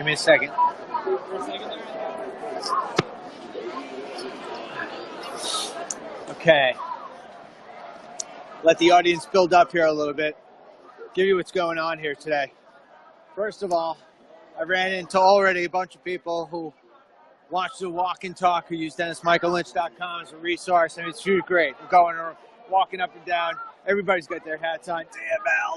Give me a second. Okay. Let the audience build up here a little bit. Give you what's going on here today. First of all, I ran into already a bunch of people who watch the walk and talk, who use DennisMichaelLynch.com as a resource. I mean, it's really great. We're going or walking up and down. Everybody's got their hats on. DML.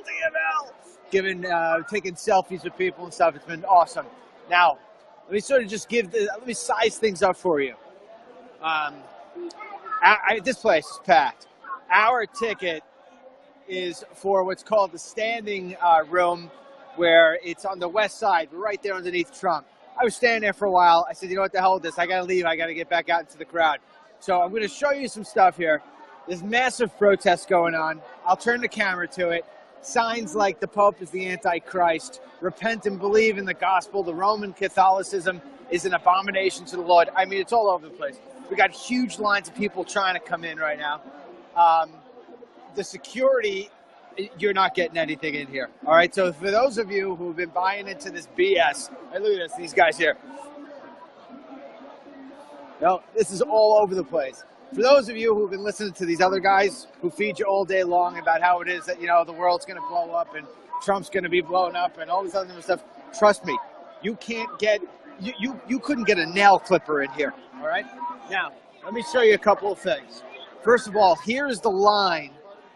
Taking selfies with people and stuff. It's been awesome. Now, let me sort of just let me size things up for you. This place is packed. Our ticket is for what's called the standing room, where it's on the west side. We're right there underneath Trump. I was standing there for a while. I said, you know what the hell with this? I got to leave. I got to get back out into the crowd. So I'm going to show you some stuff here. There's massive protests going on. I'll turn the camera to it. Signs like the Pope is the Antichrist. Repent and believe in the gospel. The Roman Catholicism is an abomination to the Lord. I mean, it's all over the place. We got huge lines of people trying to come in right now. The security, you're not getting anything in here. All right, so for those of you who've been buying into this BS, hey, look at this, these guys here. No, this is all over the place. For those of you who've been listening to these other guys who feed you all day long about how it is that, you know, the world's going to blow up and Trump's going to be blown up and all this other stuff, trust me, you can't get, you couldn't get a nail clipper in here, all right? Now, let me show you a couple of things. First of all, here's the line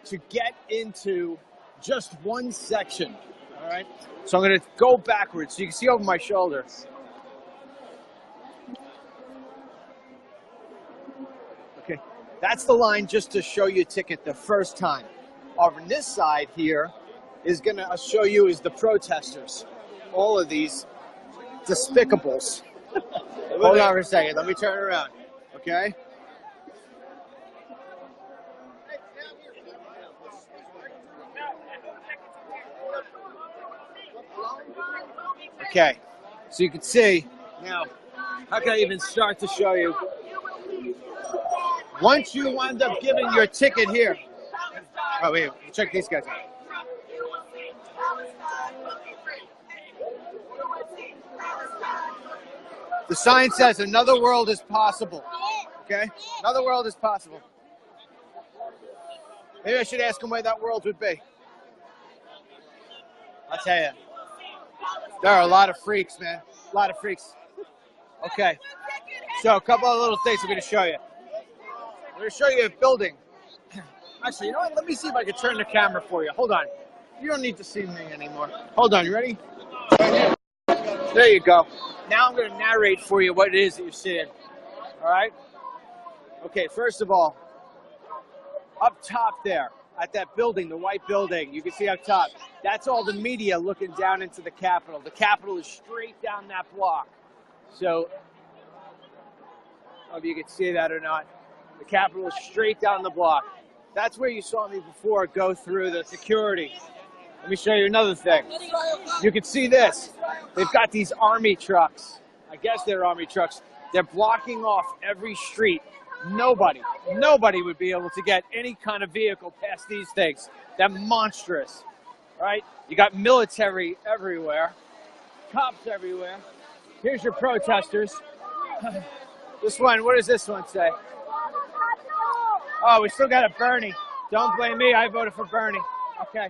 to get into just one section, all right? So I'm going to go backwards so you can see over my shoulder. Okay, that's the line just to show you a ticket the first time. Over on this side here is going to show you is the protesters. All of these despicables. Hold on for a second. Let me turn around. Okay? Okay, so you can see, now, how can I even start to show you? Once you wind up giving your ticket here, oh wait, check these guys out. The sign says another world is possible, okay? Another world is possible. Maybe I should ask them where that world would be. I'll tell you. There are a lot of freaks, man. A lot of freaks. Okay. So a couple of little things I'm going to show you. I'm going to show you a building. Actually, you know what? Let me see if I can turn the camera for you. Hold on. You don't need to see me anymore. Hold on. You ready? There you go. Now I'm going to narrate for you what it is that you're seeing. All right? Okay, first of all, up top there, at that building, the white building, you can see up top, that's all the media looking down into the Capitol. The Capitol is straight down that block. So, I don't know if you can see that or not. The Capitol is straight down the block. That's where you saw me before go through the security. Let me show you another thing. You can see this. They've got these army trucks. I guess they're army trucks. They're blocking off every street. Nobody would be able to get any kind of vehicle past these things. They're monstrous, right? You got military everywhere, cops everywhere. Here's your protesters. This one, what does this one say? Oh, we still got a Bernie. Don't blame me, I voted for Bernie. Okay.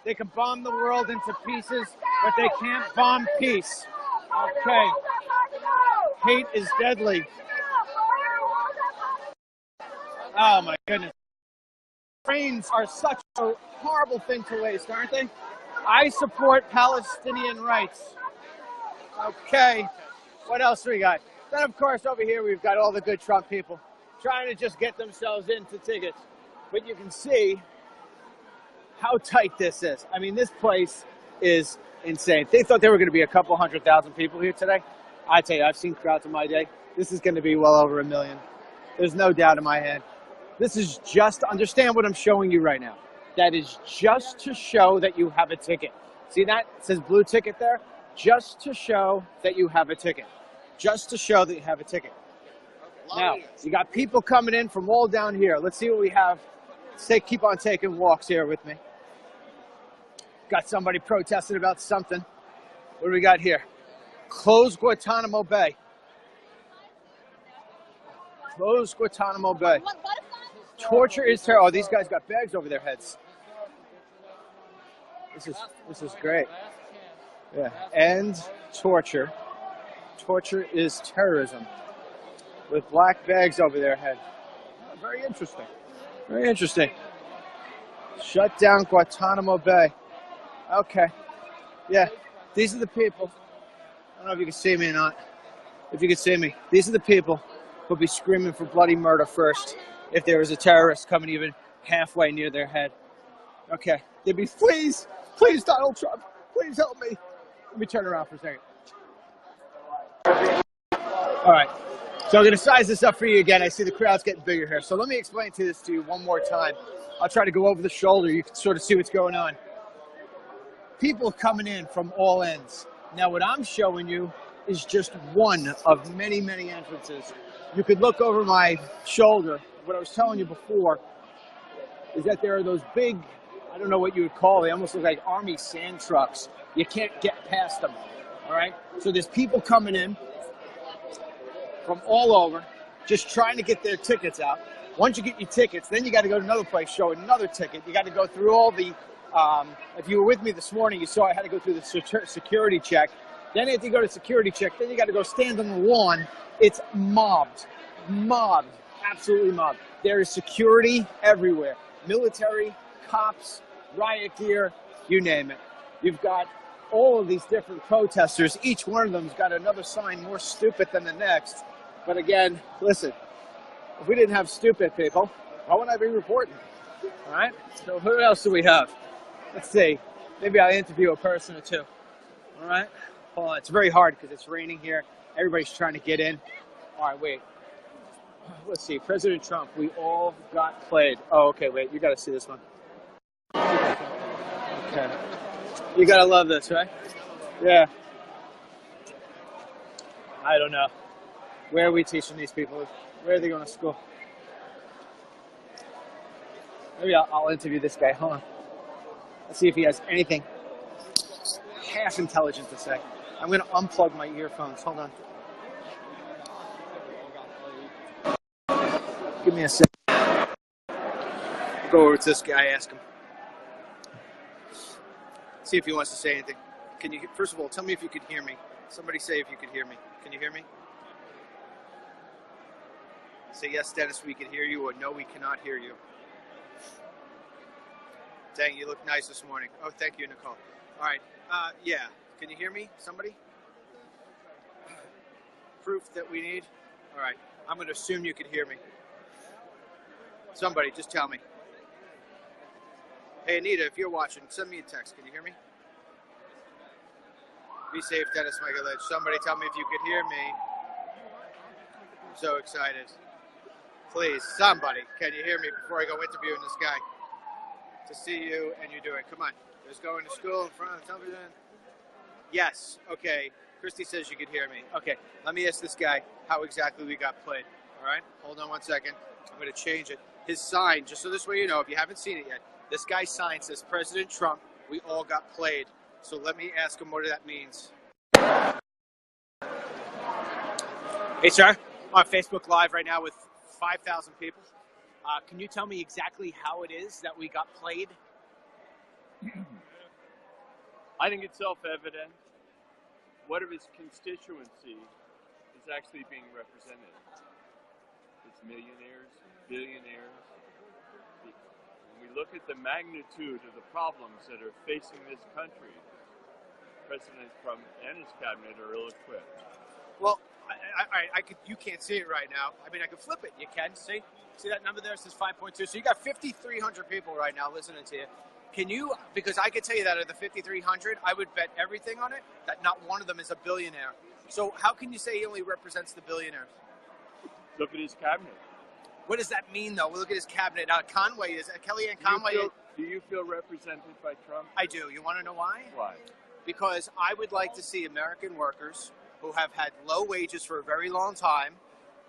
They can bomb the world into pieces, but they can't bomb peace. Okay. Hate is deadly. Oh my goodness. Trains are such a horrible thing to waste, aren't they? I support Palestinian rights. Okay. What else we got? Then of course over here we've got all the good Trump people trying to just get themselves into tickets. But you can see how tight this is. I mean, this place is insane. They thought there were going to be a couple 100,000 people here today. I tell you, I've seen crowds in my day. This is going to be well over 1 million. There's no doubt in my head. This is just, understand what I'm showing you right now. That is just to show that you have a ticket. See that? It says blue ticket there. Just to show that you have a ticket. Just to show that you have a ticket. Now, you got people coming in from all down here. Let's see what we have. Let's keep on taking walks here with me. Got somebody protesting about something. What do we got here? Close Guantanamo Bay. Close Guantanamo Bay. Torture is terrible. Oh, these guys got bags over their heads. This is great. Yeah. End torture. Torture is terrorism. With black bags over their head. Oh, very interesting. Very interesting. Shut down Guantanamo Bay. Okay. Yeah. These are the people. I don't know if you can see me or not. If you can see me. These are the people who'll be screaming for bloody murder first if there was a terrorist coming even halfway near their head. Okay. They'd be, please, Donald Trump, please help me. Let me turn around for a second. All right. So I'm going to size this up for you again. I see the crowd's getting bigger here. So let me explain this to you one more time. I'll try to go over the shoulder. You can sort of see what's going on. People coming in from all ends. Now, what I'm showing you is just one of many, many entrances. You could look over my shoulder. What I was telling you before is that there are those big, I don't know what you would call, they almost look like army sand trucks. You can't get past them, all right? So there's people coming in from all over, just trying to get their tickets out. Once you get your tickets, then you got to go to another place, show another ticket. You got to go through all the, if you were with me this morning, you saw I had to go through the security check. Then after you go to security check, then you got to go stand on the lawn. It's mobbed, absolutely mobbed. There is security everywhere. Military, cops, riot gear, you name it. You've got all of these different protesters. Each one of them's got another sign more stupid than the next. But again, listen, if we didn't have stupid people, why wouldn't I be reporting? All right? So who else do we have? Let's see. Maybe I'll interview a person or two. All right? Hold on. It's very hard because it's raining here. Everybody's trying to get in. All right, wait. Let's see. President Trump, we all got played. Oh, okay, wait. You got to see this one. Okay. You got to love this, right? Yeah. I don't know. Where are we teaching these people? Where are they going to school? Maybe I'll interview this guy. Hold on. Let's see if he has anything half intelligent to say. I'm going to unplug my earphones. Hold on. Give me a second. I'll go over to this guy, ask him. See if he wants to say anything. Can you, first of all, tell me if you could hear me. Somebody say if you could hear me. Can you hear me? Say yes, Dennis, we can hear you, or no, we cannot hear you. Dang, you look nice this morning. Oh, thank you, Nicole. All right. Yeah. Can you hear me? Somebody? Proof that we need? All right. I'm going to assume you can hear me. Somebody, just tell me. Hey, Anita, if you're watching, send me a text. Can you hear me? Be safe, Dennis, Michael Lynch. Somebody tell me if you could hear me. I'm so excited. Please, somebody, can you hear me before I go interviewing this guy? To see you and you're doing. Come on. Just going to school in front of the television. Yes. Okay. Christy says you could hear me. Okay. Let me ask this guy how exactly we got played. All right. Hold on one second. I'm going to change it. His sign, just so this way you know, if you haven't seen it yet, this guy's sign says President Trump, we all got played. So let me ask him what that means. Hey, sir. I'm on Facebook Live right now with 5,000 people. Can you tell me exactly how it is that we got played? I think it's self-evident. What of his constituency is actually being represented? It's millionaires, billionaires. When we look at the magnitude of the problems that are facing this country, President Trump and his cabinet are ill-equipped. Well, I could. You can't see it right now. I mean, I can flip it. You can see that number there says 5.2. So you got 5,300 people right now listening to you. Can you? Because I could tell you that of the 5,300, I would bet everything on it that not one of them is a billionaire. So how can you say he only represents the billionaires? Look at his cabinet. What does that mean, though? We look at his cabinet. Conway is Kellyanne Conway. Do you feel represented by Trump? I do. You want to know why? Why? Because I would like to see American workers who have had low wages for a very long time,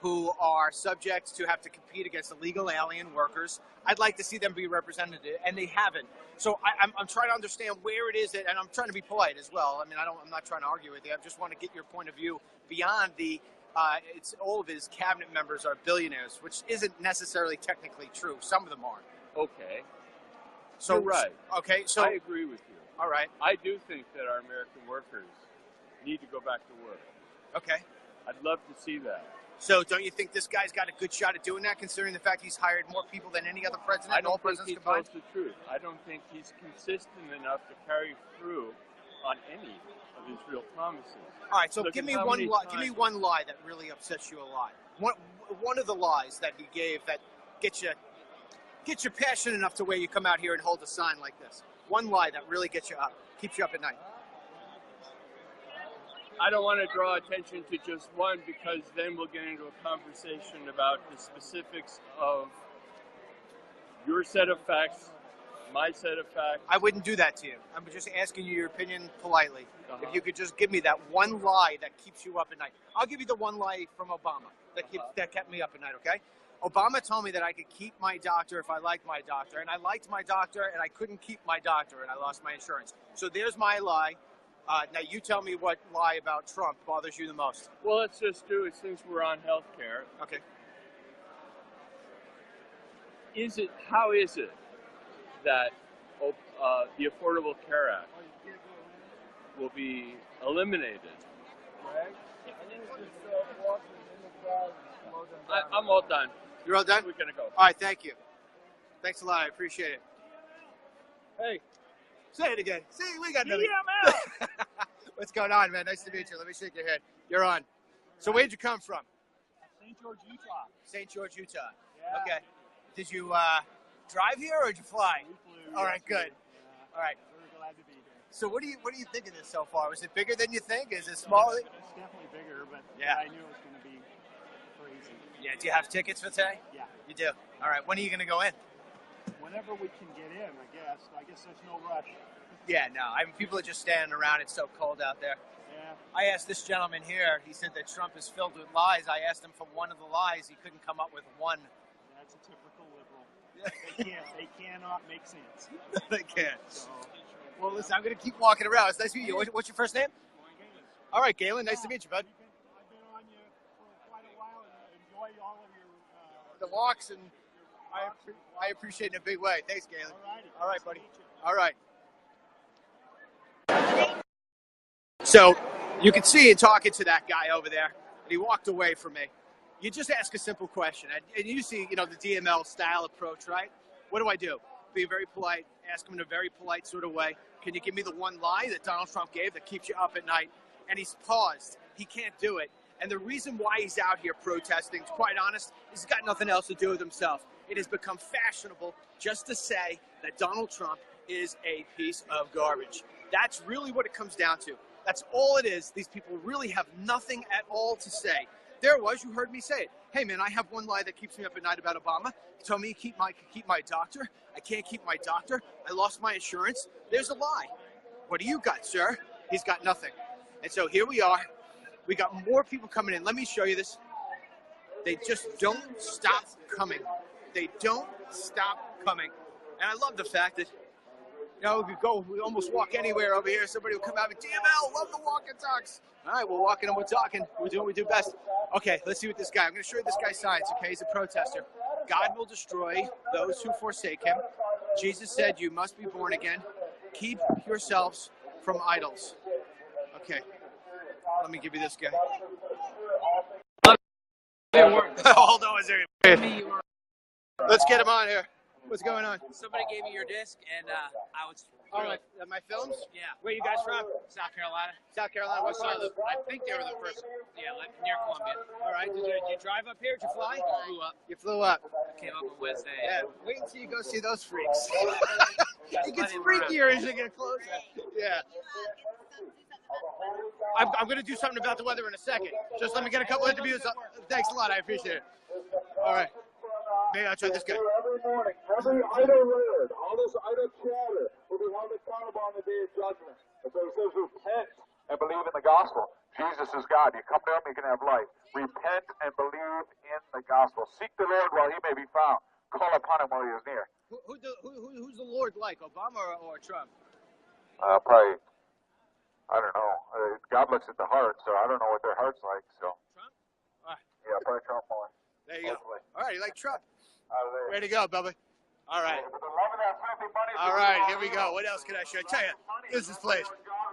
who are subject to have to compete against illegal alien workers. I'd like to see them be represented, and they haven't. So I'm trying to understand where it is, and I'm trying to be polite as well. I mean, I'm not trying to argue with you. I just want to get your point of view beyond the. It's all of his cabinet members are billionaires, which isn't necessarily technically true. Some of them are. Okay. So you're right. Okay. So I agree with you. All right. I do think that our American workers need to go back to work. Okay. I'd love to see that. So don't you think this guy's got a good shot at doing that, considering the fact he's hired more people than any other president? I don't all think he combined? tells the truth. I don't think he's consistent enough to carry through on any of his real promises. All right, so Look give at me how one many lie. times- Give me one lie that really upsets you a lot. One of the lies that he gave that gets you passionate enough to where you come out here and hold a sign like this. One lie that really gets you up, keeps you up at night. I don't want to draw attention to just one, because then we'll get into a conversation about the specifics of your set of facts, my set of facts. I wouldn't do that to you. I'm just asking you your opinion politely. Uh-huh. If you could just give me that one lie that keeps you up at night. I'll give you the one lie from Obama that kept me up at night, okay? Obama told me that I could keep my doctor if I liked my doctor, and I liked my doctor, and I couldn't keep my doctor, and I lost my insurance. So there's my lie. Now you tell me what lie about Trump bothers you the most. Well, let's just do it since we're on health care. Okay. How is it that the Affordable Care Act will be eliminated? I'm all done. You're all done? We're going to go. All right, thank you. Thanks a lot. I appreciate it. Hey. Say it again. See, we got another. DML! What's going on, man? Nice to meet you. Let me shake your hand. You're on. So where'd you come from? St. George, Utah. St. George, Utah. Yeah. Okay. Did you drive here or did you fly? We flew. All right, good. Yeah. All right. We're glad to be here. So what do you think of this so far? Was it bigger than you think? Is it smaller? It's definitely bigger, but Yeah. I knew it was going to be crazy. Yeah. Do you have tickets for today? Yeah. You do. All right. When are you going to go in? Whenever we can get in, I guess. I guess there's no rush. Yeah. No. I mean, people are just standing around. It's so cold out there. Yeah. I asked this gentleman here. He said that Trump is filled with lies. I asked him for one of the lies. He couldn't come up with one. That's a typical liberal. They cannot make sense. They can't. So, Well, listen, I'm going to keep walking around. It's nice to meet you. What's your first name? All right, Galen. Nice to meet you, bud. I've been on you for quite a while and enjoy all of your The walks, and I appreciate it in a big way. Thanks, Galen. Alrighty. All right, Nice to buddy. meet you. All right. So you can see in talking to that guy over there, and he walked away from me. You just ask a simple question, and you see, the DML style approach, right? What do? Be very polite, ask him in a very polite sort of way. Can you give me the one lie that Donald Trump gave that keeps you up at night? And he's paused. He can't do it. And the reason why he's out here protesting, to be quite honest, is he's got nothing else to do with himself. It has become fashionable just to say that Donald Trump is a piece of garbage. That's really what it comes down to. That's all it is. These people really have nothing at all to say. There it was. You heard me say it. Hey, man, I have one lie that keeps me up at night about Obama. He told me keep my doctor. I can't keep my doctor. I lost my insurance. There's a lie. What do you got, sir? He's got nothing. And so here we are. We got more people coming in. Let me show you this. They just don't stop coming. They don't stop coming. And I love the fact that, we almost walk anywhere over here. Somebody will come out and DML, love the walk and talks. All right, we're walking and we're talking. We're doing what we do best. Okay, let's see what this guy. I'm going to show you this guy's signs, okay? He's a protester. God will destroy those who forsake him. Jesus said, you must be born again. Keep yourselves from idols. Okay, let me give you this guy. Hold on a second. Let's get him on here. What's going on? Somebody gave me your disc, and I was. All right, my films? Yeah. Where you guys from? South Carolina. South Carolina. What side? I think they were the first. Yeah, near Columbia. All right. Did you drive up here? Did you fly? Flew up. You flew up. Came up on Wednesday. Yeah. Wait until you go see those freaks. It gets Plenty of freakier as you get closer. Yeah. I'm going to do something about the weather in a second. Just let me get a couple interviews. Thanks a lot. I appreciate it. All right. Maybe I'll try this guy. Every morning, every idle word, all this idle chatter will be held accountable on the day of judgment. And so he says, repent and believe in the gospel. Jesus is God. You come to him, you can have life. Repent and believe in the gospel. Seek the Lord while he may be found. Call upon him while he is near. Who's the Lord like, Obama or Trump? Probably, I don't know. God looks at the heart, so I don't know what their heart's like. So. Trump? All right. Yeah, probably Trump more. There you Hopefully. go. All right, you like Trump? There. Way to go, Bubba. All right. Loving that filthy money. All right, here we go. What else can I show? Tell you, this is place.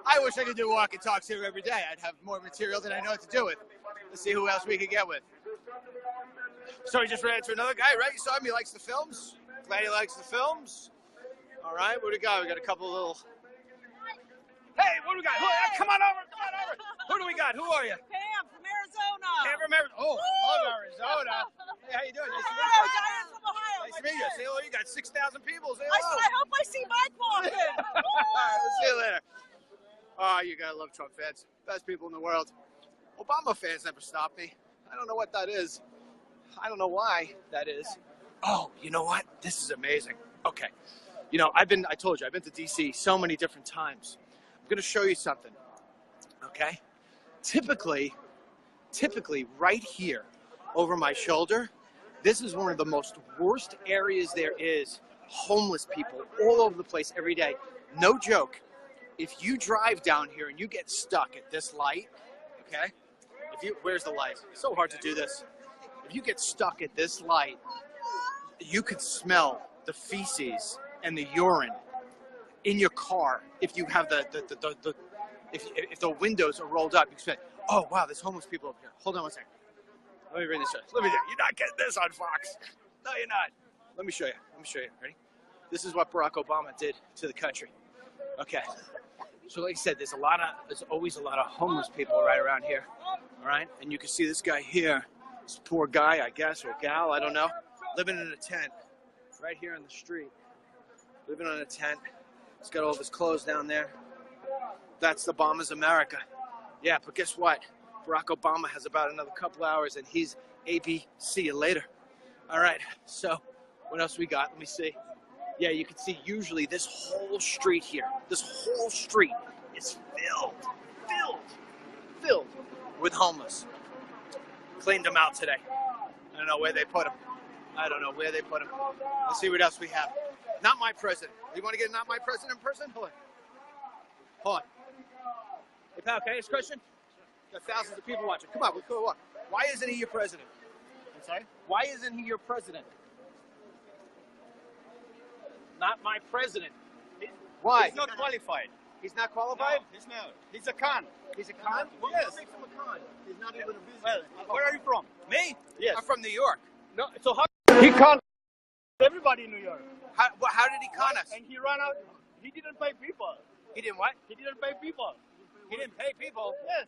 I wish I could do walk and talks here every day. I'd have more material than I know what to do with. Let's see who else we could get with. So we just ran into another guy, right? You saw him. He likes the films. Glad he likes the films. All right, what do we got? We got a couple of little. Hey, what do we got? Come on over. Come on over. Who do we got? Who are you? Pam from Arizona. Pam from Arizona. Oh, I love Arizona. Hey, how you doing? Nice to meet you. Diane from Ohio. Nice to meet you. Say hello. You got 6,000 people. Say I hello. hope I see Mike walking. All right, we'll see you later. Oh, you gotta love Trump fans. Best people in the world. Obama fans never stop me. I don't know what that is. I don't know why that is. Oh, you know what? This is amazing. Okay. You know, I told you, I've been to DC so many different times. I'm gonna show you something. Okay? Typically, right here over my shoulder, this is one of the most worst areas there is. Homeless people all over the place every day. No joke. If you drive down here and you get stuck at this light, okay? Where's the light? It's so hard to do this. If you get stuck at this light, you could smell the feces and the urine in your car. If you have if the windows are rolled up, you can say, oh wow, there's homeless people over here. Hold on one second. Let me bring this up. You're not getting this on Fox. No, you're not. Let me show you. Ready? This is what Barack Obama did to the country. Okay. So like I said, there's always a lot of homeless people right around here. All right? And you can see this guy here, this poor guy, I guess, or gal, I don't know, living in a tent right here on the street. Living in a tent. He's got all of his clothes down there. That's Obama's America. Yeah, but guess what? Barack Obama has about another couple hours and he's AB. See you later. All right, so what else we got? Let me see. Yeah, you can see usually this whole street here, this whole street is filled with homeless. Cleaned them out today. I don't know where they put them. Let's see what else we have. Not my president. You want to get a not my president person? Hold on. Hey, pal, can I ask a question? Got thousands of people watching. Come on, we'll go on. Why isn't he your president? I'm sorry? Why isn't he your president? Not my president. Why? He's not qualified. He's not qualified? No, he's not. He's a con. He's a con? What Yes. makes him a con? He's not even a business. Well, where are you from? Me? Yes. I'm from New York. No. So how he conned everybody in New York, How did he con us? and he ran out. He didn't pay people. He didn't what? He didn't pay people. He didn't pay people. Yes.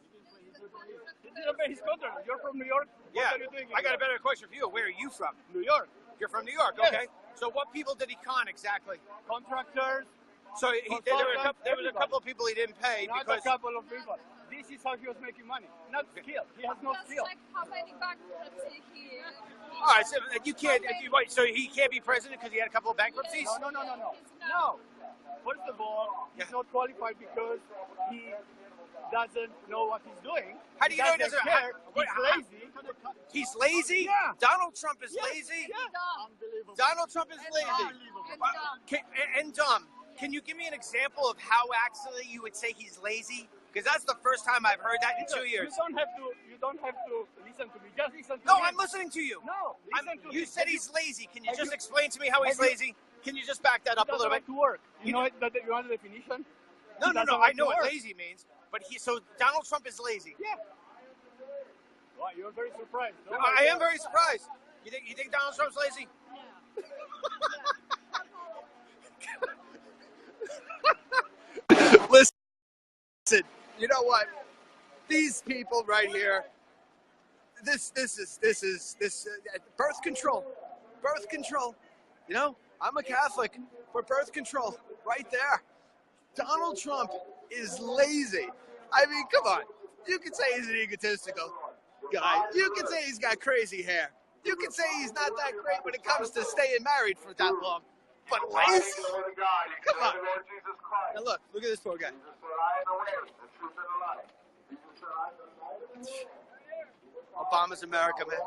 He didn't pay his contract. You're from New York. Yeah. What are you doing? I got a better question for you. Where are you from? New York. You're from New York, Yes. okay. So what people did he con exactly? Contractors. So there was a couple of people he didn't pay Not because a couple of people. This is how he was making money. Not skill. He has no skill. Check how many bankruptcy he is. all right, so you can't. So he can't be president because he had a couple of bankruptcies. No. He's No. not. First of all, he's Yeah. not qualified because he doesn't know what he's doing. How do you know he doesn't? care? Wait, He's lazy. He's lazy. Yeah. Donald Trump is Yes. lazy. Yeah. Dumb. Donald Trump is And lazy. dumb. And dumb. And dumb. Can you give me an example of how actually you would say he's lazy? Because that's the first time I've heard that in 2 years. You don't have to listen to me. Just listen to No, me. I'm listening to you. No, listen to You me. said he's lazy. Can you Have just you- explain to me how he's have you- lazy? Can you just back that up a little bit? to work. You You know that you want the definition? No. He doesn't I like know to what work. lazy means, but so Donald Trump is lazy. Yeah. Well, you're very surprised. No, I am very surprised. You think Donald Trump's lazy? Listen, you know what? These people right here. This is birth control. Birth control. You know, I'm a Catholic, but birth control right there. Donald Trump is lazy. I mean, come on. You can say he's an egotistical guy. You can say he's got crazy hair. You can say he's not that great when it comes to staying married for that long. But lazy? Come on. Now look at this poor guy. Jesus said, I am the way, the truth, and the life. Jesus said, I am the Obama's America, man.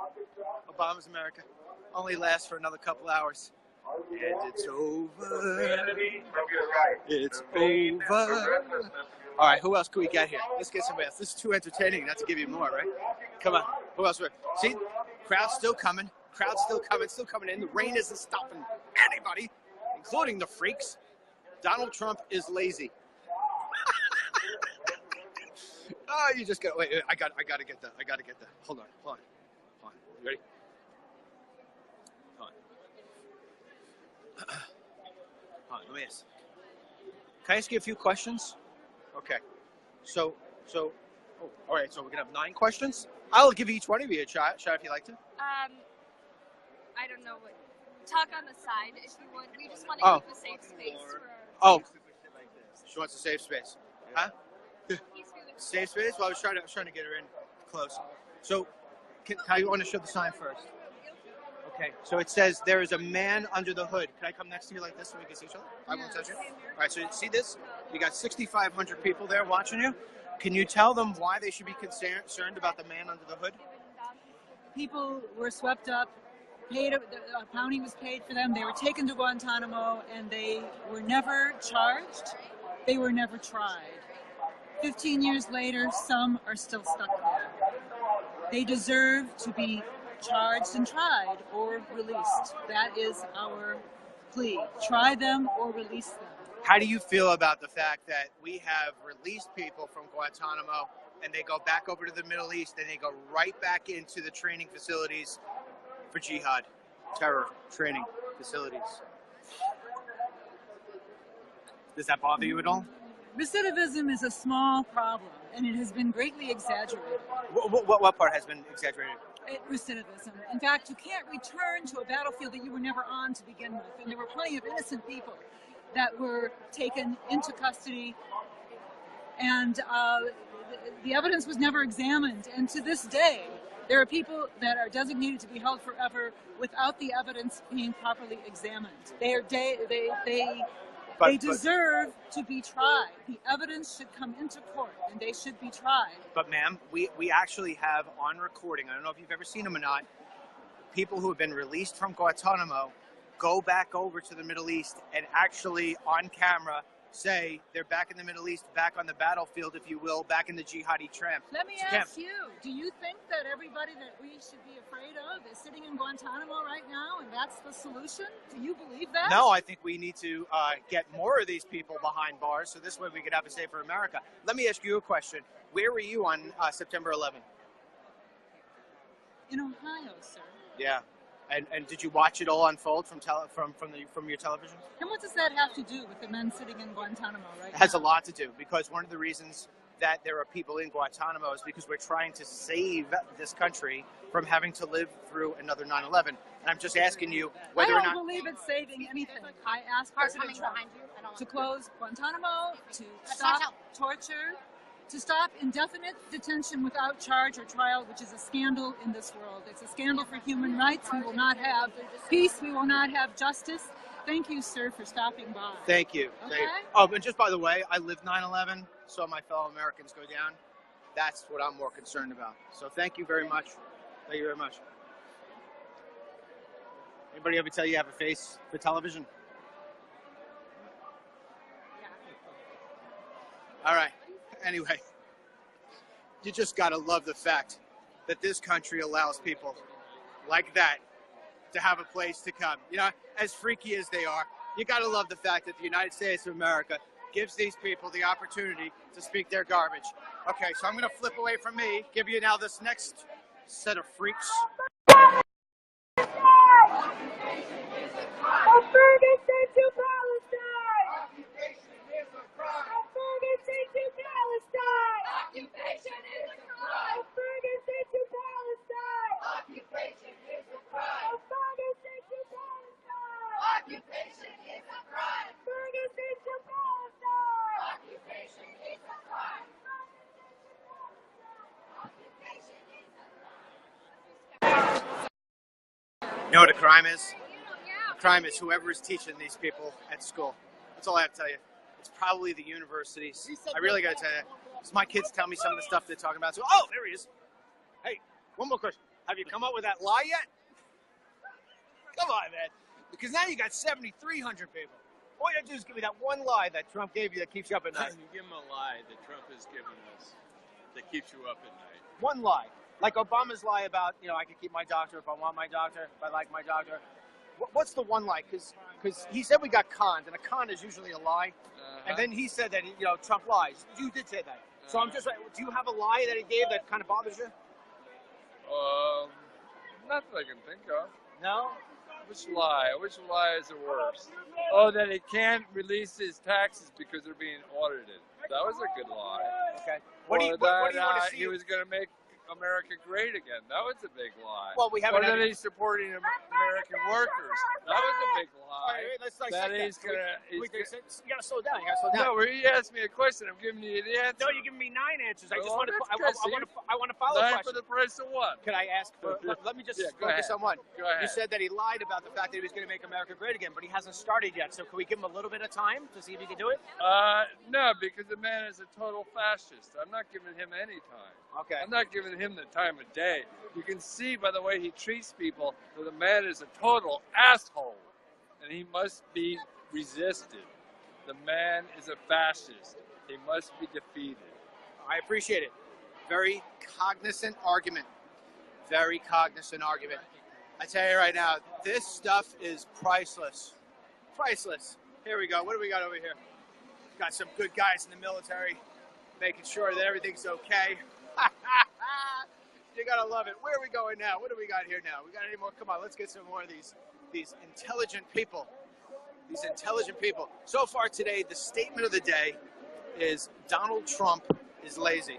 Obama's America. Only lasts for another couple hours. And it's over. It's over. All right, who else can we get here? Let's get somebody else. This is too entertaining not to give you more, right? Come on. Who else? See, crowd's still coming. Crowd's still coming in. The rain isn't stopping anybody, including the freaks. Donald Trump is lazy. Oh, you just got wait. I got to get that. Hold on. You ready? Hold on. Let me ask. Can I ask you a few questions? Okay. So. Oh, all right. So we're gonna have 9 questions. I'll give each one of you a shot if you like to. I don't know what. Talk on the side if you would. We just want to keep a safe space for our. Oh. She wants a safe space. Huh? Safe space? Well, I was trying to get her in close. So, how you want to show the sign first? Okay. So it says there is a man under the hood. Can I come next to you like this so we can see each other? I won't touch you. All right. So you see this? You got 6,500 people there watching you. Can you tell them why they should be concerned about the man under the hood? People were swept up. A bounty was paid for them. They were taken to Guantanamo, and they were never charged. They were never tried. 15 years later, some are still stuck there. They deserve to be charged and tried or released. That is our plea. Try them or release them. How do you feel about the fact that we have released people from Guantanamo and they go back over to the Middle East and they go right back into the training facilities for jihad, terror training facilities? Does that bother you at all? Recidivism is a small problem, and it has been greatly exaggerated. What part has been exaggerated? Recidivism. In fact, you can't return to a battlefield that you were never on to begin with, and there were plenty of innocent people that were taken into custody, and the evidence was never examined. And to this day, there are people that are designated to be held forever without the evidence being properly examined. They deserve to be tried. The evidence should come into court, and they should be tried. But ma'am, we actually have on recording, I don't know if you've ever seen them or not, people who have been released from Guantanamo go back over to the Middle East and actually on camera say they're back in the Middle East, back on the battlefield, if you will, back in the jihadi camp. Let me ask you, do you think that everybody that we should be afraid of is sitting in Guantanamo right now, and that's the solution? Do you believe that? No, I think we need to get more of these people behind bars, so this way we could have a safer America. Let me ask you a question. Where were you on September 11th? In Ohio, sir. Yeah. And did you watch it all unfold from your television? And what does that have to do with the men sitting in Guantanamo right now? It has a lot to do, because one of the reasons that there are people in Guantanamo is because we're trying to save this country from having to live through another 9/11. And I'm just asking you whether or not... I don't believe it's saving anything. I ask President Trump to close Guantanamo, to stop torture, to stop indefinite detention without charge or trial, which is a scandal in this world. It's a scandal for human rights. We will not have peace. We will not have justice. Thank you, sir, for stopping by. Thank you. Okay? Oh, and just by the way, I lived 9/11, saw my fellow Americans go down. That's what I'm more concerned about. So thank you very much. Thank you very much. Anybody ever tell you have a face for television? All right. Anyway, you just got to love the fact that this country allows people like that to have a place to come. You know, as freaky as they are, you got to love the fact that the United States of America gives these people the opportunity to speak their garbage. Okay, so I'm going to flip away from me, give you now this next set of freaks. Ferguson to Palestine! Occupation is a crime! Ferguson to Palestine! Occupation is a crime! Ferguson to Palestine! Occupation is a crime! Ferguson to Palestine! Occupation is a crime! Ferguson to Palestine! Occupation is a crime! Occupation is a crime! You know what a crime is? Crime is whoever is teaching these people at school. That's all I have to tell you. It's probably the universities. I really got to tell you. Because my kids tell me some of the stuff they're talking about. So, oh, there he is. Hey, one more question. Have you come up with that lie yet? Come on, man. Because now you got 7,300 people. All you have to do is give me that one lie that Trump gave you that keeps you up at night. You give him a lie that Trump has given us that keeps you up at night. One lie. Like Obama's lie about, I can keep my doctor if I want my doctor, if I like my doctor. What's the one lie? Because he said we got conned, and a con is usually a lie. And then he said that, Trump lies. You did say that. So I'm just like, do you have a lie that he gave that kind of bothers you? Not that I can think of. No? Which lie? Which lie is the worst? Oh, that he can't release his taxes because they're being audited. That was a good lie. Okay. What do you want to see? He was going to make America great again. That was a big lie. Well, we haven't. Or that he's supporting American workers. That was a big lie. All right, let's that he's going to. You got to slow down. You got to slow down. No, he asked me a question. I'm giving you the answer. No, you're giving me 9 answers. I just want to. I want to follow. 9 for the price of 1. Could I ask? Let me just focus on one. Go ahead. You said that he lied about the fact that he was going to make America great again, but he hasn't started yet. So can we give him a little bit of time to see if he can do it? No, because the man is a total fascist. I'm not giving him any time. Okay. I'm not giving him the time of day. You can see by the way he treats people that the man is a total asshole, and he must be resisted. The man is a fascist. He must be defeated. I appreciate it. Very cognizant argument. Very cognizant argument. I tell you right now, this stuff is priceless. Priceless. Here we go. What do we got over here? Got some good guys in the military making sure that everything's okay. You gotta love it. Where are we going now? What do we got here now? We got any more? Come on, let's get some more of these intelligent people. These intelligent people. So far today, the statement of the day is Donald Trump is lazy.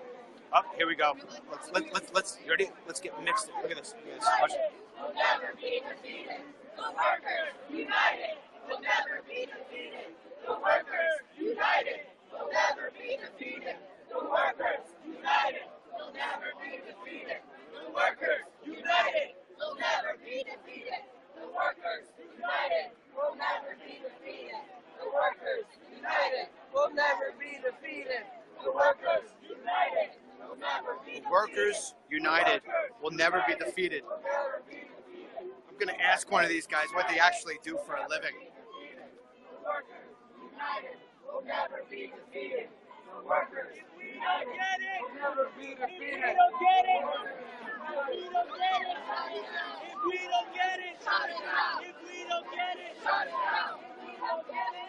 Oh, here we go. Let's you ready? Let's get mixed. Look at this. Watch it. We'll never be defeated. The workers united. We'll never be defeated. The workers united. We'll never be defeated. The workers united. We'll never be defeated. The workers united. We'll never be defeated. The workers united. We'll never be defeated. The workers united. We'll never be defeated. The workers united. We'll never be defeated. Workers united will never be defeated. I'm going to ask one of these guys what they actually do for a living. The workers united. We'll never be defeated. The workers united. We'll never be defeated. If we don't get it, if we don't get it, shut it down. If we don't get it, shut it down.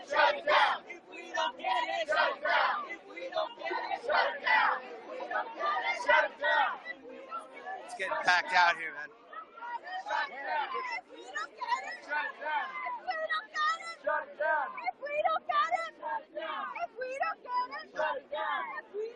Shut it down. If we don't get it, shut it down. If we don't get it, shut it down. If we don't get it, shut it down. It's getting packed out here, man. Shut it down. If we don't get it, Shut it down. if we don't get it, Shut it down. if we don't get it, shut it down. If we don't get it, shut it down.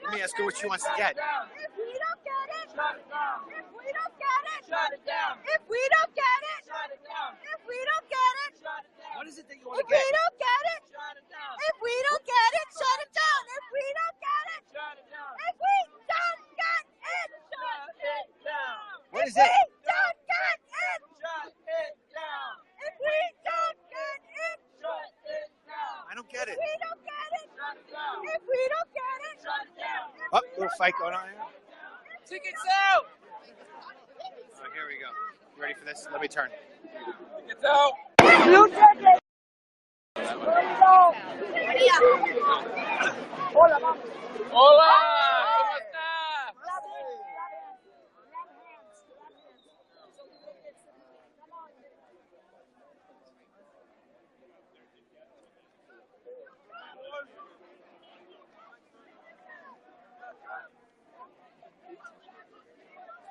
Let me ask her what she wants to get. If we don't get it, Shut it down. if we don't get it, Shut it down. if we don't get it, Shut it down. if we don't get it, Shut it down. What is it that you want if to we get? don't get it, Shut it down. if we don't get it, shut it down. If we don't get it, Shut it down. if we don't get it, shut it down. What is If we it? don't get it, Shut it down. if we don't get it, Shut it down. I don't get it. if we don't get it, Shut it down. if we don't get it, Shut it down. Oh, little fight going on here. Tickets out. Oh, here we go. You ready for this? Let me turn. Tickets out. blue ticket. Hola, vamos. Hola. ¿Cómo está?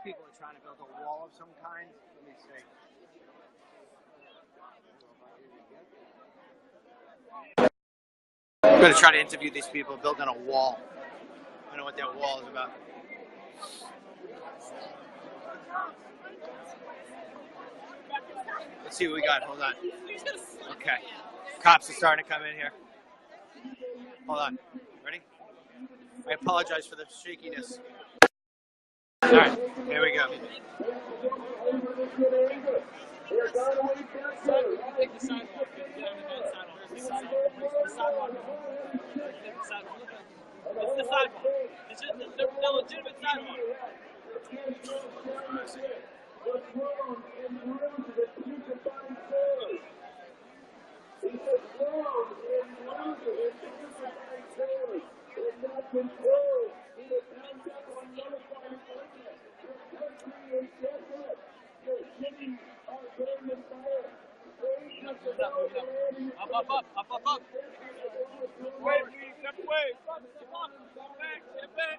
People are trying to build a wall of some kind. Let me see. I'm going to try to interview these people building a wall. I don't know what that wall is about. Let's see what we got. Hold on. Okay. Cops are starting to come in here. Hold on. Ready? I apologize for the shakiness. All right. Here we go. Take the sidewalk. Get on the sidewalk. Where's the sidewalk? The sidewalk. It's the sidewalk. It's just the legitimate sidewalk. Up. Wait, please, step away. Step back.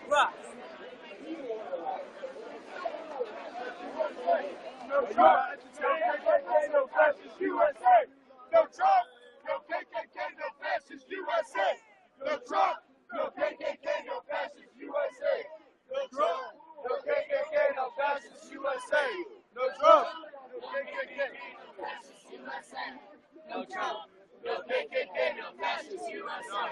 Rock. No Trump, no fascist USA. No Trump, no KKK, no fascist USA. No Trump, no KKK, no fascist USA. No Trump, no KKK, no fascist USA. No Trump, no KKK, no fascist USA. No Trump, no KKK, no fascist USA.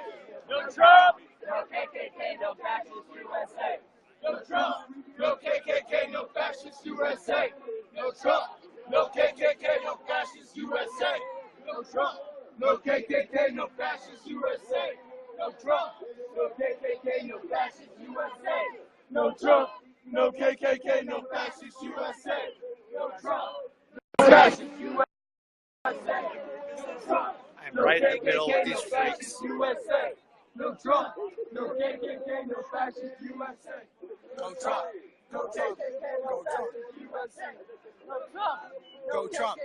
No Trump, no KKK, no fascist USA. No Trump, no KKK, no fascist USA. No Trump, no KKK, no fascist USA. No Trump, no KKK, no fascist USA. No Trump, no KKK, no fascist USA. No Trump, no KKK, no fascist USA. No Trump, no fascist USA. I'm right in the middle of these freaks. USA. No Trump, no KKK, no fascist USA. Go Trump. No KKK, no fascist USA. No Trump. Go Trump.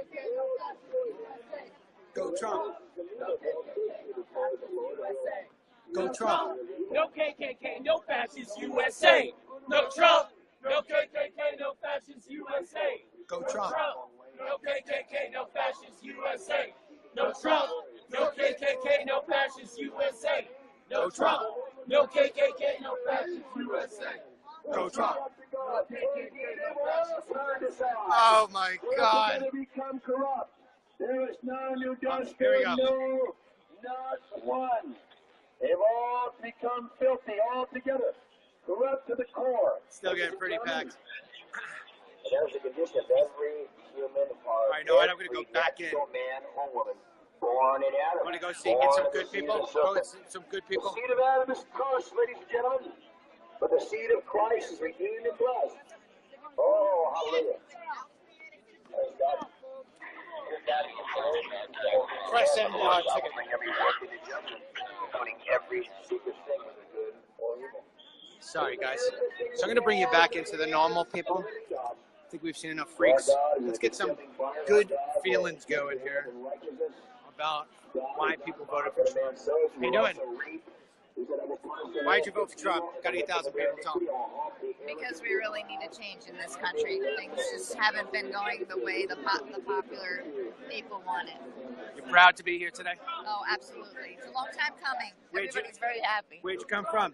Go Trump. Go Trump. No KKK, no fascist USA. No Trump. No KKK, no fascist USA. Go Trump. No KKK, no fascist USA. No Trump. No KKK, no fascist USA. No Trump. No KKK, no fascist USA. Go Trump. Oh my God. Become corrupt. There is none who does Here we good, go. no, not one. They've all become filthy altogether, corrupt to the core. Still getting pretty packed. There's a condition of every human heart. All right, no, I'm going to go back in. Man or woman, born in Adam. I'm going to go see, get some good people. Go get some good people. The seed of Adam is cursed, ladies and gentlemen, but the seed of Christ is redeemed and blessed. Oh, hallelujah. Praise God. Press in ticket. Sorry, guys. So I'm going to bring you back into the normal people. I think we've seen enough freaks. Let's get some good feelings going here about why people voted for Trump. How you doing? Why did you vote for Trump? Got 8,000 people. Tell them. Because we really need a change in this country. Things just haven't been going the way the popular people want it. You're proud to be here today? Oh, absolutely. It's a long time coming. Where'd you- Everybody's very happy. Where'd you come from?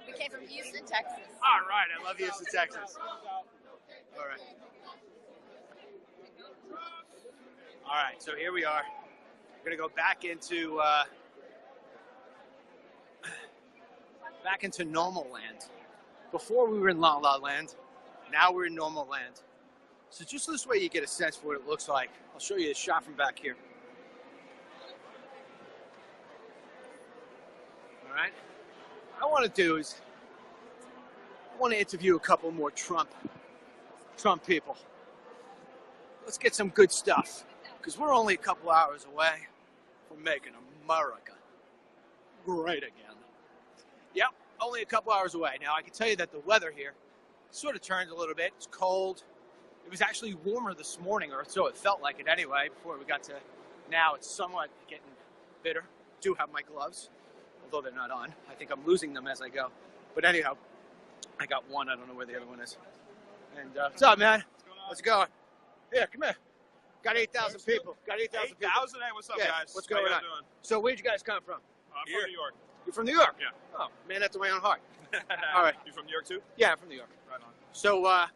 We came from Houston, Texas. All right, I love Houston, Texas. All right. All right, so here we are. We're gonna go back into normal land. Before we were in La La Land, now we're in normal land. So just this way you get a sense for what it looks like. I'll show you a shot from back here. All right. What I want to do is I want to interview a couple more Trump people. Let's get some good stuff, because we're only a couple hours away from making America great again. Yep, only a couple hours away. Now, I can tell you that the weather here sort of turned a little bit. It's cold. It was actually warmer this morning, or so it felt like it anyway, before we got to now. It's somewhat getting bitter. I do have my gloves, although they're not on. I think I'm losing them as I go. But anyhow, I got one. I don't know where the other one is. And what's up, man? How's it going? Yeah, come here. Got 8,000 people. Got 8,000 people. 8,000? Hey, what's up, Yeah, guys? what's going on? Doing? So where'd you guys come from? I'm from New York. You're from New York? Yeah. Oh, man, that's my own heart. All right. You from New York, too? Yeah, I'm from New York. Right on. So I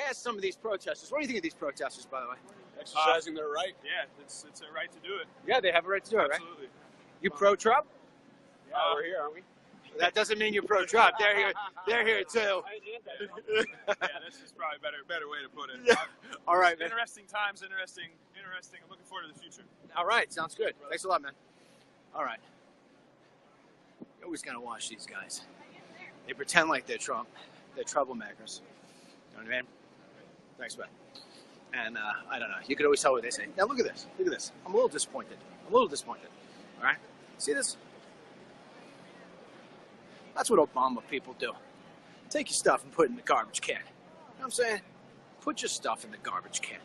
asked some of these protesters, what do you think of these protesters, by the way? Exercising their right. Yeah, it's a right to do it. Yeah, they have a right to do it, right? Absolutely. You pro-Trump? Yeah, we're here, aren't we? That doesn't mean you're pro-Trump. They're here. They're here too. Yeah, this is probably a better way to put it. Yeah. All right, man. Interesting times, interesting. I'm looking forward to the future. All right, sounds good. Thanks a lot, man. All right. You always gotta watch these guys. They pretend like they're Trump. They're troublemakers. You know what I mean? Thanks, man. And I don't know. You could always tell what they say. Now look at this. Look at this. I'm a little disappointed. All right? See this? That's what Obama people do. Take your stuff and put it in the garbage can. You know what I'm saying? Put your stuff in the garbage can.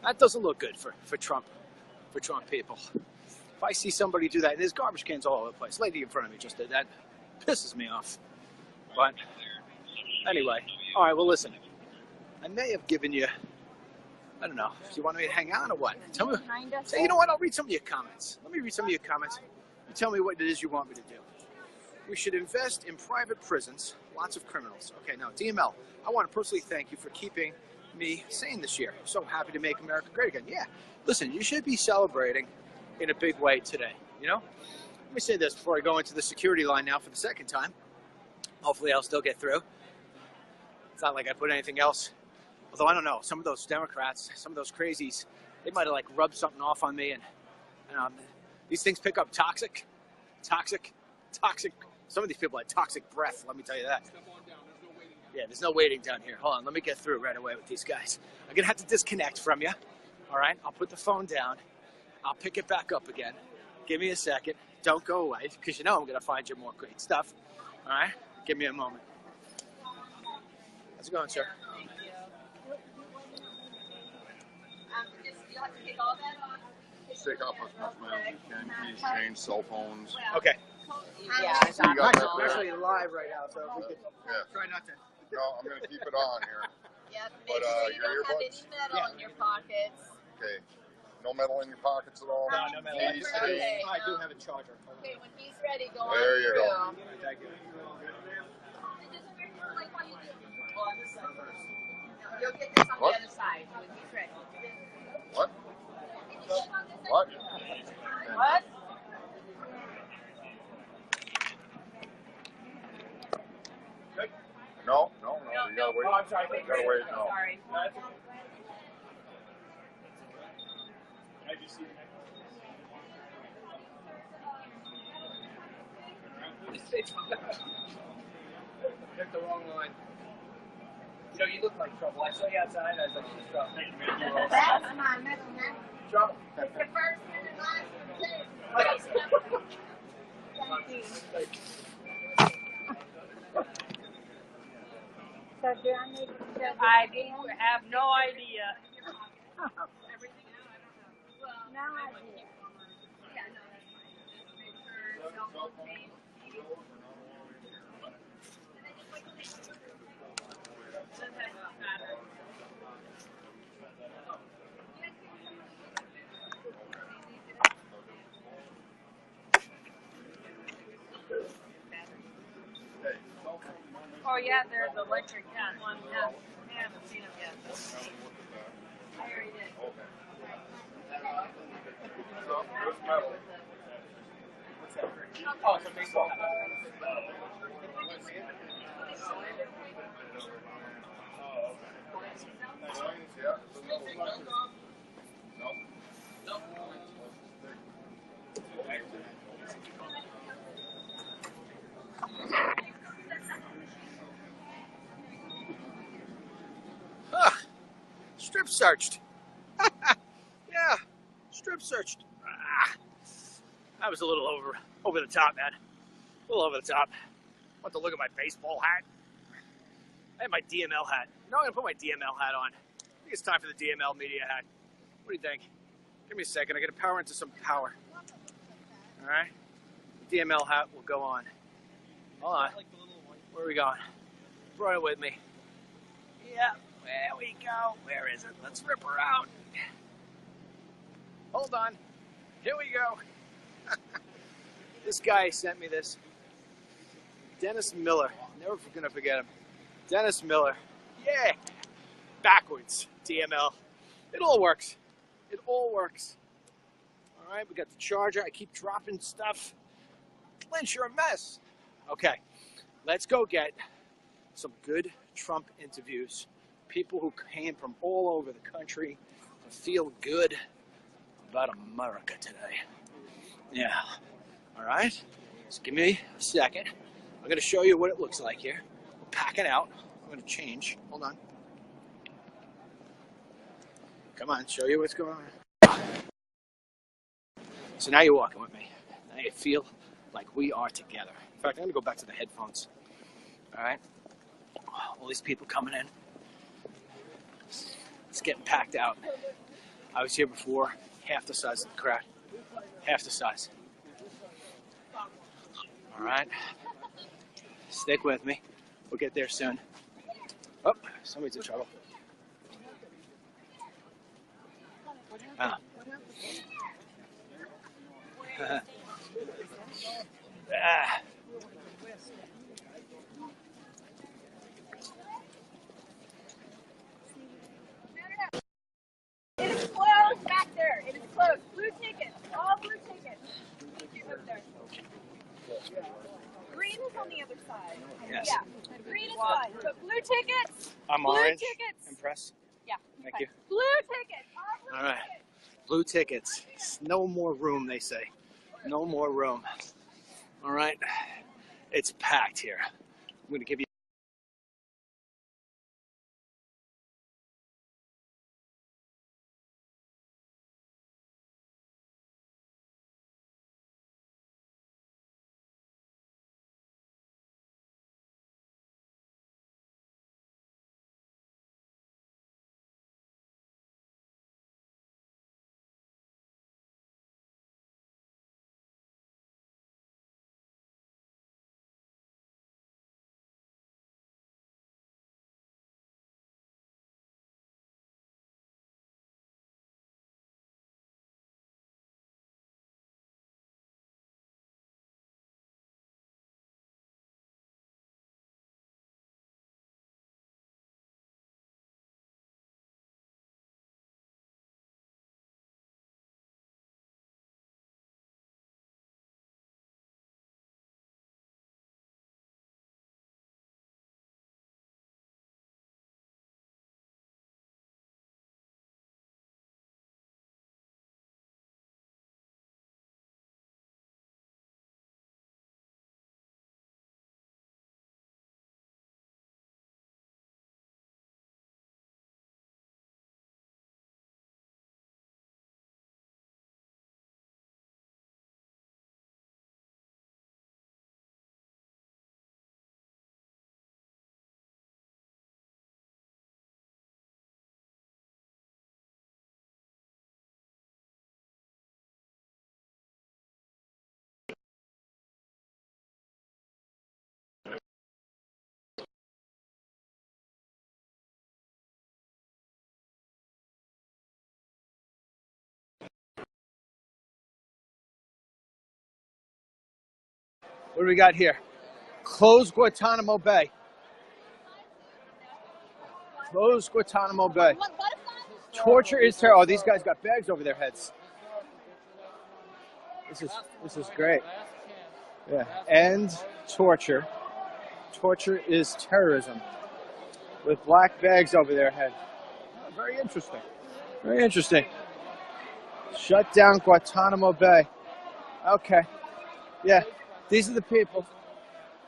That doesn't look good for Trump people. If I see somebody do that, and there's garbage cans all over the place. Lady in front of me just did that. Pisses me off. But anyway, all right, well, listen. I may have given you, I don't know, if you want me to hang on or what? Tell me. Say, you know what? I'll read some of your comments. Let me read some of your comments. You tell me what it is you want me to do. We should invest in private prisons, lots of criminals. Okay, now, DML, I want to personally thank you for keeping me sane this year. I'm so happy to make America great again. Yeah, listen, you should be celebrating in a big way today, you know? Let me say this before I go into the security line now for the second time. Hopefully I'll still get through. It's not like I put anything else. Although I don't know, some of those Democrats, some of those crazies, they might have like rubbed something off on me, and these things pick up toxic. Some of these people had toxic breath, let me tell you that. Yeah, there's no waiting down here. Hold on, let me get through right away with these guys. I'm gonna have to disconnect from you, all right? I'll put the phone down. I'll pick it back up again. Give me a second. Don't go away, because you know I'm gonna find you more great stuff, all right? Give me a moment. How's it going, sir? Take off as much mail as you can. Keys, chains, cell phones. Okay. Yeah, So you got that I'm there. actually live right now, so if we could try not to. No, I'm going to keep it on here. Yep. But, Make sure you your don't have earbuds? any metal in your pockets. Okay. No metal in your pockets at all? No metal. Keys, chains. I do have a charger. Okay, when he's ready, go There on you through. go. Thank you. You'll get this on What? the other side when he's ready. What? What? What? No. You got to wait. Oh, I'm sorry. You got to wait. No. Sorry. Picked the wrong line. You know, you look like trouble. I saw you outside. I was like, she's trouble. That's my middle name. Trouble. It's the first and the last one, too. Thank you. So do I need to I have no idea. No idea. Oh yeah, there's electric one. Yeah, I haven't seen them yet. I already did. Oh, it's a baseball. Strip searched. Yeah, strip searched. That was a little over the top, man. A little over the top. Want to look at my baseball hat? I have my DML hat. No, I'm gonna put my DML hat on. I think it's time for the DML media hat. What do you think? Give me a second. I gotta power into some power. All right. The DML hat will go on. Hold on. Where are we going? Brought it with me. Yeah. There we go. Where is it? Let's rip her out. Hold on. Here we go. This guy sent me this. Dennis Miller. Never gonna forget him. Dennis Miller. Yeah. Backwards. DML. It all works. It all works. All right, we got the charger. I keep dropping stuff. Lynch, you're a mess. Okay, let's go get some good Trump interviews. People who came from all over the country to feel good about America today. Yeah. All right. Just give me a second. I'm going to show you what it looks like here. We're packing out. I'm going to change. Hold on. Come on, show you what's going on. So now you're walking with me. Now you feel like we are together. In fact, I'm going to go back to the headphones. All right. All these people coming in. It's getting packed out. I was here before, half the size of the crowd. Half the size. All right. Stick with me. We'll get there soon. Oh, somebody's in trouble. Ah. Ah. It is closed back there. It is closed. Blue tickets. All blue tickets. Up there. Green is on the other side. Yes. Yeah. Green is fine. So blue tickets. I'm blue orange. tickets. Impressed. Yeah. Thank you. Blue tickets. All blue All right. tickets. Blue tickets. No more room, they say. No more room. All right. It's packed here. I'm going to give you. What do we got here? Close Guantanamo Bay. Close Guantanamo Bay. Torture is terrible. Oh, these guys got bags over their heads. This is great. Yeah. End torture. Torture is terrorism. With black bags over their head. Oh, very interesting. Very interesting. Shut down Guantanamo Bay. Okay. Yeah. These are the people.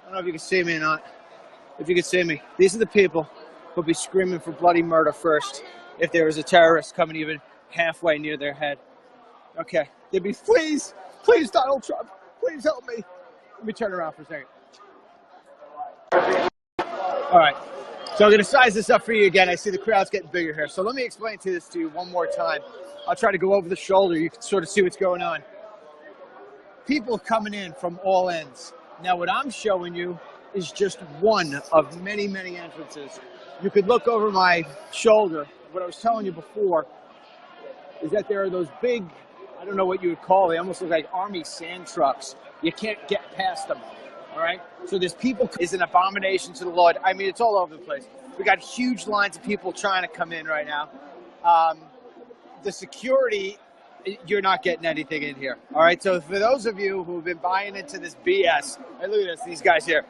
I don't know if you can see me or not. If you can see me. These are the people who'll be screaming for bloody murder first if there was a terrorist coming even halfway near their head. Okay. They'd be, please, Donald Trump, please help me. Let me turn around for a second. All right. So I'm going to size this up for you again. I see the crowd's getting bigger here. So let me explain this to you one more time. I'll try to go over the shoulder. You can sort of see what's going on. People coming in from all ends. Now what I'm showing you is just one of many, many entrances. You could look over my shoulder. What I was telling you before is that there are those big, I don't know what you would call, they almost look like army sand trucks. You can't get past them, all right? So there's people, is an abomination to the Lord. I mean, it's all over the place. We got huge lines of people trying to come in right now. the security, you're not getting anything in here. All right. So for those of you who've been buying into this BS, hey, look at this, these guys here.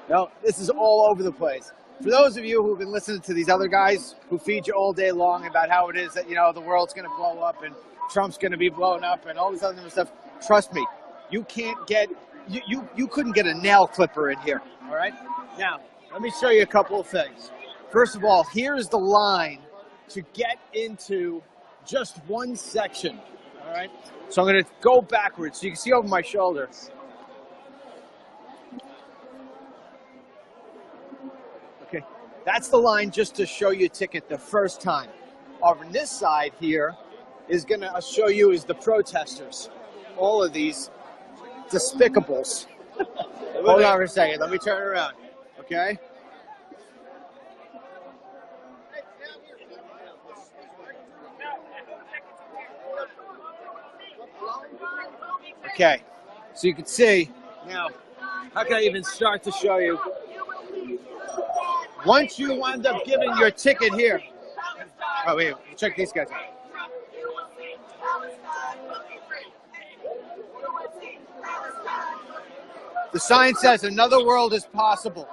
No, this is all over the place. For those of you who've been listening to these other guys who feed you all day long about how it is that, you know, the world's going to blow up and Trump's going to be blown up and all this other stuff, trust me, you can't get, you couldn't get a nail clipper in here. All right. Now, let me show you a couple of things. First of all, here's the line to get into just one section. All right. So I'm going to go backwards so you can see over my shoulder. Okay. That's the line just to show you a ticket the first time. Over on this side here is going to show you is the protesters. All of these despicables. Hold on for a second. Let me turn around. Okay. Okay. So you can see now. How can I even start to show you? Once you wind up giving your ticket here. Oh wait, check these guys out. The sign says another world is possible.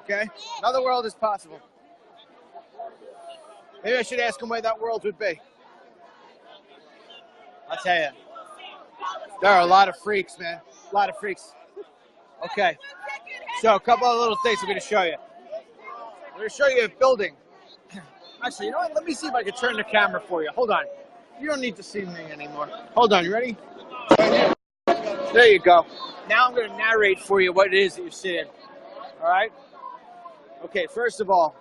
Okay? Another world is possible. Maybe I should ask him where that world would be. I'll tell you. There are a lot of freaks, man. A lot of freaks. Okay. So a couple of little things I'm going to show you. I'm going to show you a building. Actually, you know what? Let me see if I can turn the camera for you. Hold on. You don't need to see me anymore. Hold on. You ready? There you go. Now I'm going to narrate for you what it is that you're seeing. All right? Okay, first of all,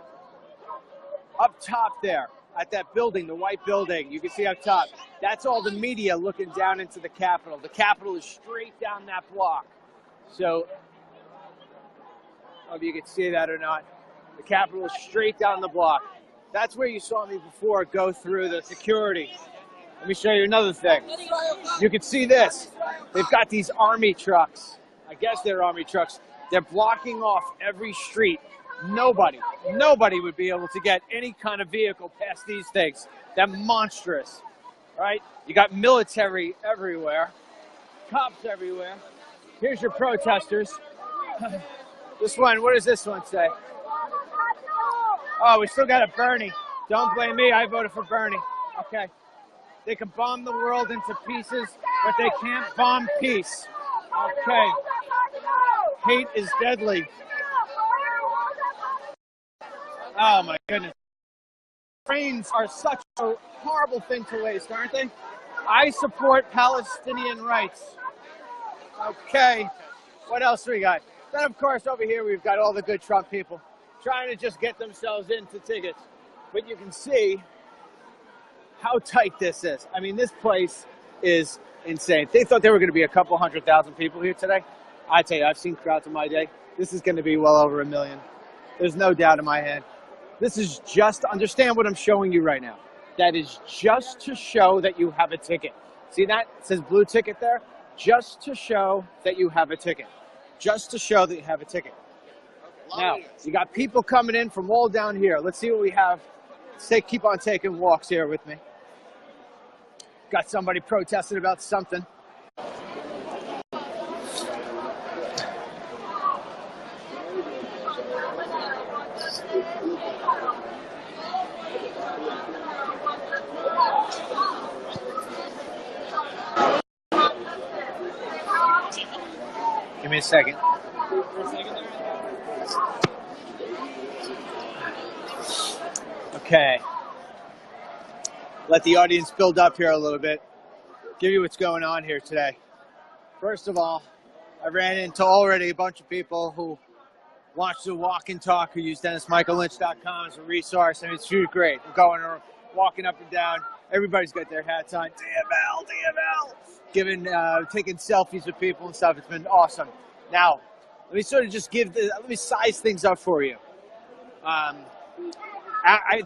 up top there, at that building, the white building, you can see up top, that's all the media looking down into the Capitol. The Capitol is straight down that block. So, I don't know if you can see that or not. The Capitol is straight down the block. That's where you saw me before go through the security. Let me show you another thing. You can see this. They've got these army trucks. I guess they're army trucks. They're blocking off every street. Nobody would be able to get any kind of vehicle past these things. They're monstrous, right? You got military everywhere, cops everywhere. Here's your protesters. This one, what does this one say? Oh, we still got a Bernie. Don't blame me, I voted for Bernie. Okay. They can bomb the world into pieces, but they can't bomb peace. Okay. Hate is deadly. Oh my goodness. Trains are such a horrible thing to waste, aren't they? I support Palestinian rights. Okay. What else we got? Then of course over here we've got all the good Trump people trying to just get themselves into tickets. But you can see how tight this is. I mean, this place is insane. They thought there were going to be a couple 100,000 people here today. I tell you, I've seen crowds in my day. This is going to be well over 1 million. There's no doubt in my head. This is just, understand what I'm showing you right now. That is just to show that you have a ticket. See that? It says blue ticket there. Just to show that you have a ticket. Just to show that you have a ticket. Now, you got people coming in from all down here. Let's see what we have. Keep on taking walks here with me. Got somebody protesting about something. Give me a second. Okay. Let the audience build up here a little bit. Give you what's going on here today. First of all, I ran into already a bunch of people who watch the walk and talk, who use DennisMichaelLynch.com as a resource. I mean, it's really great. We're going or walking up and down. Everybody's got their hats on. DML. Taking selfies with people and stuff. It's been awesome. Now, let me sort of just let me size things up for you.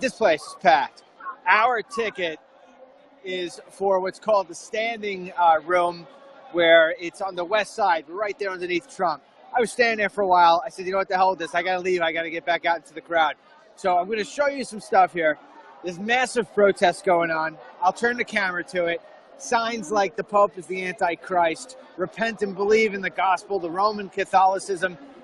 This place is packed. Our ticket is for what's called the standing room, where it's on the west side, right there underneath Trump. I was standing there for a while. I said, you know what the hell with this? I got to leave. I got to get back out into the crowd. So I'm going to show you some stuff here. There's massive protests going on. I'll turn the camera to it. Signs like the Pope is the Antichrist, repent and believe in the gospel, the Roman Catholicism,